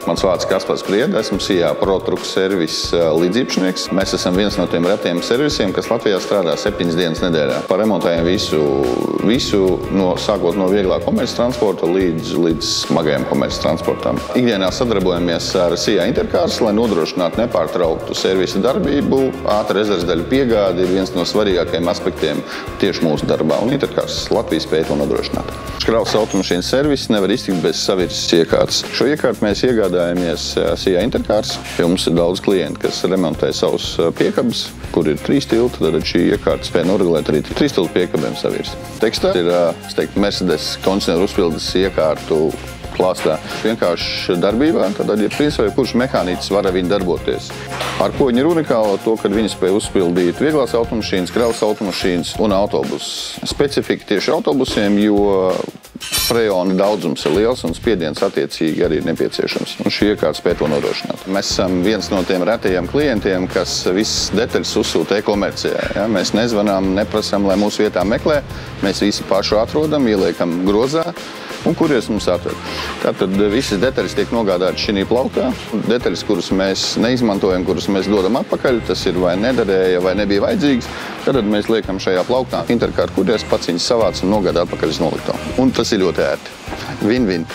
Mans vārds Kaspars Prieda, esmu SIA ProTruck servisa līdziepašnieks. Mēs esam viens no tiem retiem servisiem, kas Latvijā strādā 7 dienas nedēļā. Paremontējam visu sākot no vieglā komerctransporta līdz smagajam komerctransportam. Ikdienā sadarbojamies ar SIA Intercars, lai nodrošinātu nepārtrauktu servisa darbību. Ātra rezerves daļu piegāde ir viens no svarīgākajiem aspektiem tieši mūsu darbā, un Intercars Latvijas spēj to nodrošināt. Kravas automašīnas servis nevar iztikt bez savirzes iekārtas. Šo iekārtu mēs iegādājamies SIA Intercars, jo mums ir daudz klienti, kas remontē savus piekabes, kur ir 3 tilti, tad šī iekārta spēj noregulēt arī 3 tiltu piekabēm savirzi. Tekstā ir, Mercedes kondicionieru uzpildes iekārtu klāstā vienkārši darbībā, tad ja principā kurš mehāniķis var viņu darboties. Ar ko viņi ir unikāli? To, kad viņi spēj uzpildīt vieglās automašīnas, kravas automašīnas un autobusus. Specifika tieši autobusiem, jo freona daudzums ir liels un spiediens attiecīgi arī ir nepieciešams. Un šī iekārta spēj to nodrošināt. Mēs esam viens no tiem retajiem klientiem, kas visas detaļas uzsūta e-komercijā. Ja? Mēs nezvanām, neprasām, lai mūsu vietā meklē. Mēs visi pašu atrodam, ieliekam grozā. Un kurjers mums atved. Tātad visas detaļas tiek nogādātas šī plauktā. Detaļas, kuras mēs neizmantojam, kuras mēs dodam atpakaļ, tas ir vai nederēja, vai nebija vajadzīgs, tad mēs liekam šajā plauktā. Intercars kurjers pats viņas savāc un nogādā atpakaļ uz noliktavu. Un tas ir ļoti ērti. Win-win.